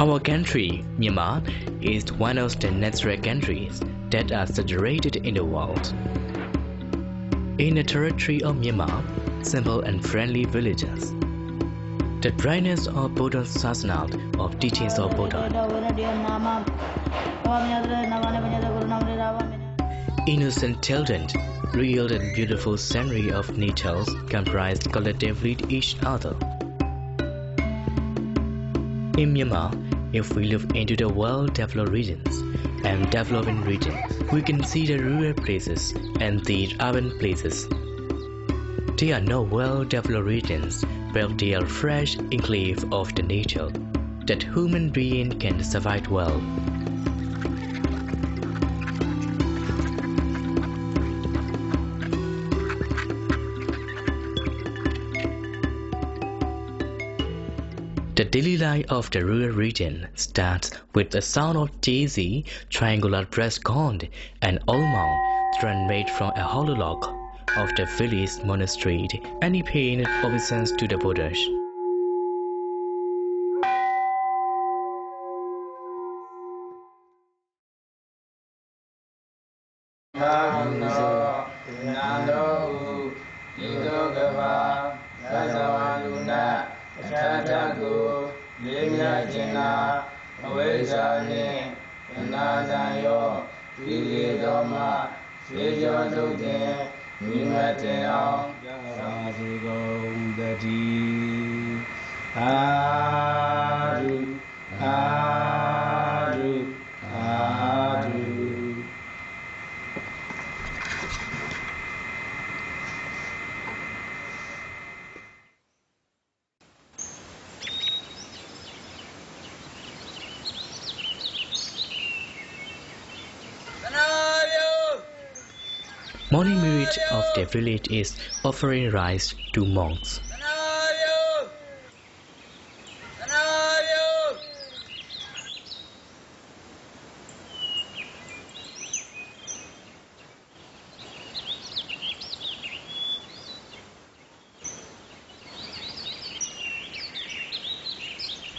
Our country, Myanmar, is one of the natural countries that are saturated in the world. In the territory of Myanmar, simple and friendly villages. The brightness of Buddha's sasana of teachings of Buddha. Innocent children, real and beautiful scenery of natures comprised collectively each other. In Myanmar, if we look into the well-developed regions and developing regions, we can see the rural places and the urban places. There are no well-developed regions, but they are fresh enclave of the nature that human being can survive well. The daily life of the rural region starts with the sound of daisy, triangular breast corn, and old Maung, made from a hollow log of the village monastery, and he paid obeisance to the Buddhas. Morning merit of the village is offering rice to monks.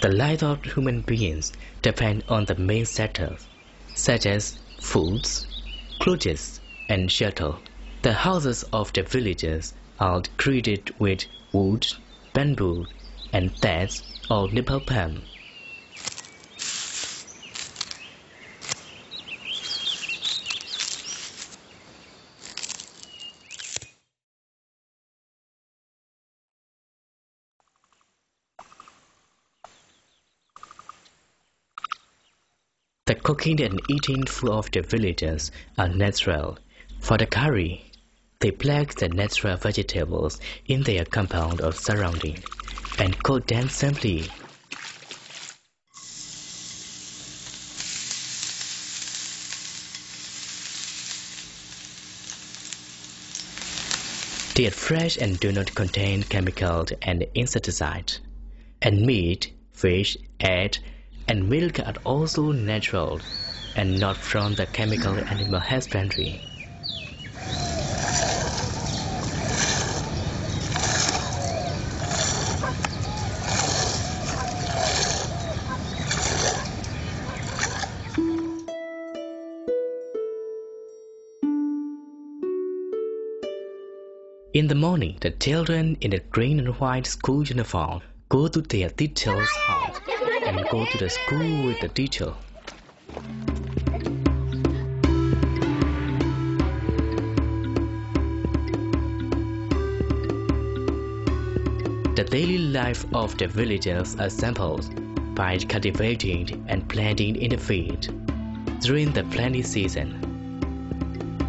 The life of human beings depend on the main sectors, such as foods, clothes, and shelter. The houses of the villages are created with wood, bamboo, and thatch or nipple palm. The cooking and eating food of the villagers are natural. For the curry, they pluck the natural vegetables in their compound or surrounding and cook them simply. They are fresh and do not contain chemicals and insecticides. And meat, fish, egg, and milk are also natural and not from the chemical animal husbandry. In the morning, the children in the green and white school uniform go to their teacher's house and go to the school with the teacher. The daily life of the villagers are simple by cultivating and planting in the field during the planting season.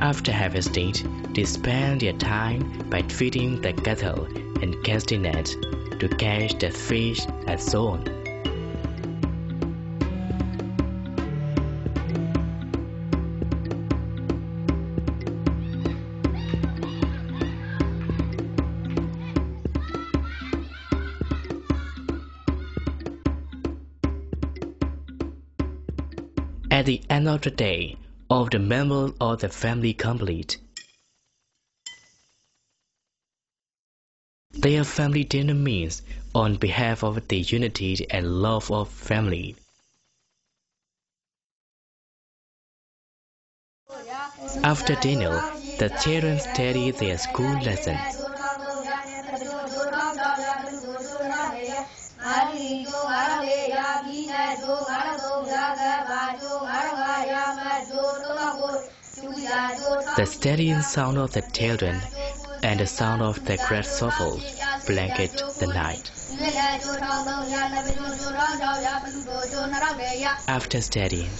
After harvesting, they spend their time by feeding the cattle and casting nets to catch the fish and so on. At the end of the day, all the members of the family complete. Their family dinner means on behalf of the unity and love of family. After dinner, the children study their school lessons. The steadying sound of the children and the sound of the grasshoppers blanket the night. After studying,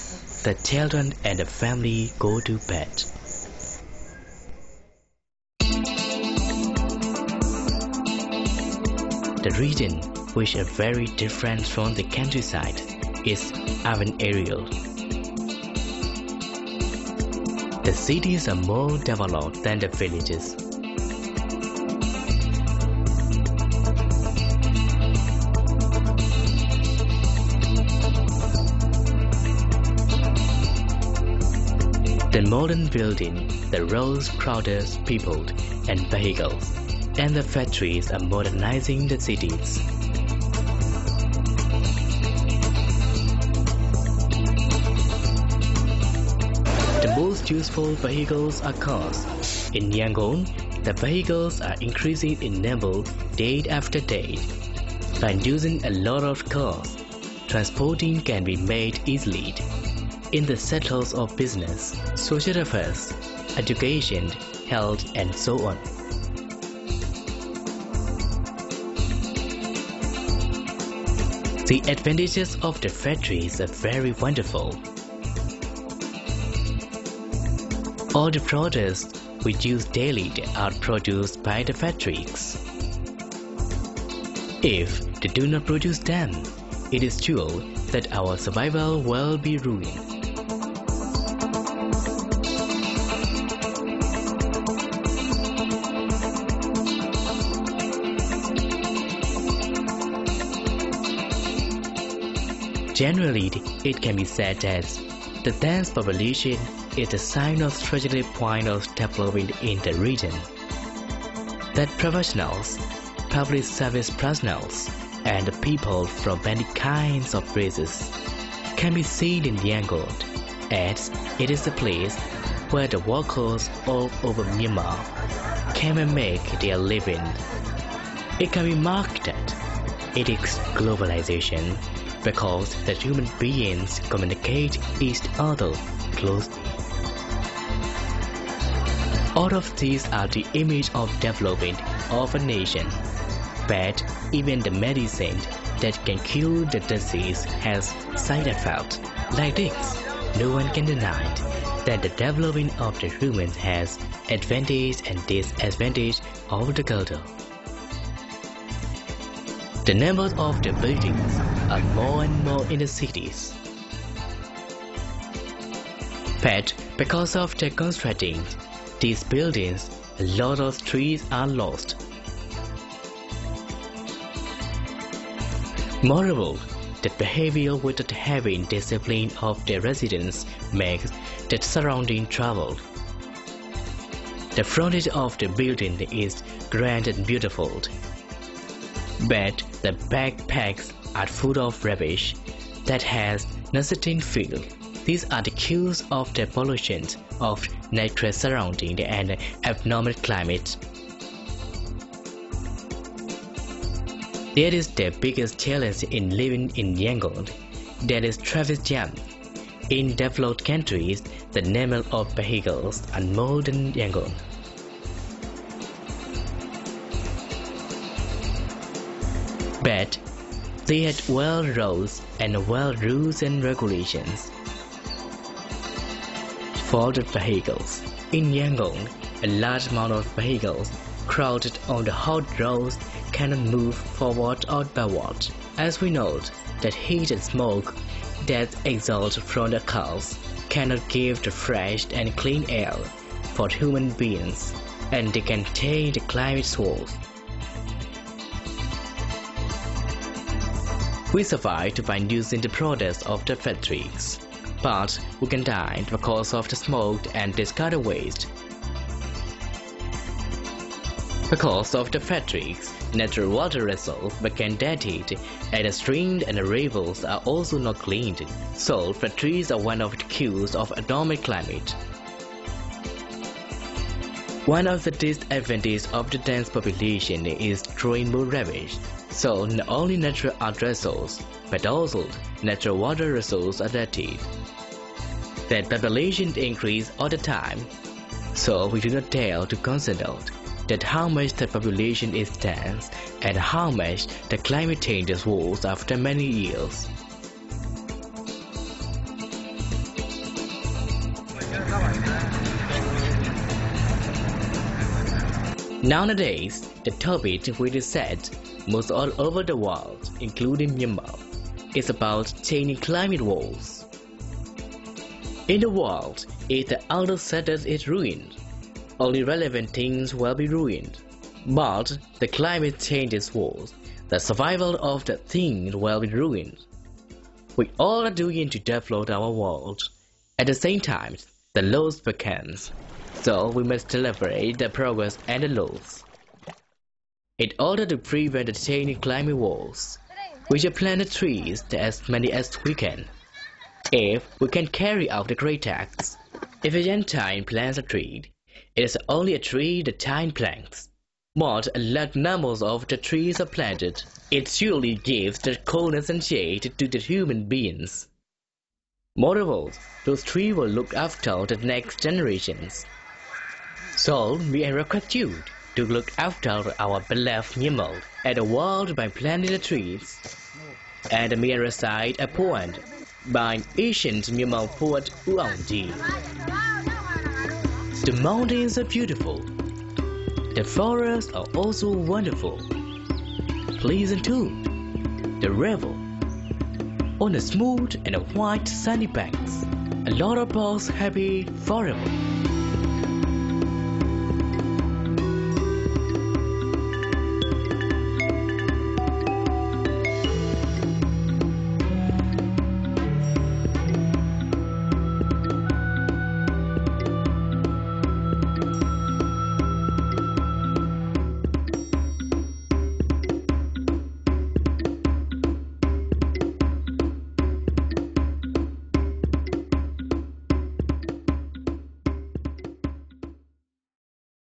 the children and the family go to bed. The region, which is very different from the countryside, is urban area. The cities are more developed than the villages. The modern building, the roads crowded, peopled, and vehicles, and the factories are modernizing the cities. The most useful vehicles are cars. In Yangon, the vehicles are increasing in number day after day. By using a lot of cars, transporting can be made easily. In the sectors of business, social affairs, education, health, and so on. The advantages of the factories are very wonderful. All the products we use daily are produced by the factories. If they do not produce them, it is sure that our survival will be ruined. Generally, it can be said that the dense population is a sign of strategic point of development in the region. That professionals, public service personnel, and people from many kinds of races can be seen in Yangon, as it is a place where the workers all over Myanmar can make their living. It can be marked that it is globalization, because the human beings communicate each other closely. All of these are the image of development of a nation. But even the medicine that can cure the disease has side effects. Like this, no one can deny that the development of the human has advantage and disadvantage of the culture. The numbers of the buildings are more and more in the cities. But because of the constructing these buildings, a lot of trees are lost. Moreover, the behavior without having discipline of the residents makes the surrounding trouble. The frontage of the building is grand and beautiful, but the backpacks are full of rubbish that has nothing filled. These are the cures of the pollution of natural surrounding and abnormal climate. That is the biggest challenge in living in Yangon. That is traffic jam. In developed countries, the number of vehicles are more than Yangon. But they had well roads and well rules and regulations for the vehicles. In Yangon, a large amount of vehicles crowded on the hot roads cannot move forward or backward. As we know, that heat and smoke that exhaust from the cars cannot give the fresh and clean air for human beings, and they can take the climate swirls. We survived by using the products of the factories, but we can die because of the smoke and discarded waste. Because of the factories, natural water resources became dirtied, and the streams and the rivers are also not cleaned. So factories are one of the cures of abnormal climate. One of the disadvantages of the dense population is rainbow ravage. So not only natural art resources, but also natural water resources are dirtied. That population increase all the time, so we do not dare to consider that how much the population is dense and how much the climate changes was after many years. Nowadays, the topic which is said most all over the world, including Myanmar, is about changing climate wars. In the world, if the outer status is ruined, only relevant things will be ruined. But the climate changes wars, the survival of the thing will be ruined. We all are doing to develop our world. At the same time, the loss becomes. So we must celebrate the progress and the loss. In order to prevent the changing climate wars, we should plant the trees as many as we can. If we can carry out the great acts, if a young giant plants a tree, it is only a tree the giant plants. But a large numbers of the trees are planted, it surely gives the coolness and shade to the human beings. Moreover, those trees will look after the next generations. So we request you to look after our beloved Myanmar and the world by planting the trees. And may I recite a poem by ancient Myanmar poet Maung. The mountains are beautiful. The forests are also wonderful. Pleasant too, the river on the smooth and white sandy banks. A lot of birds happy forever.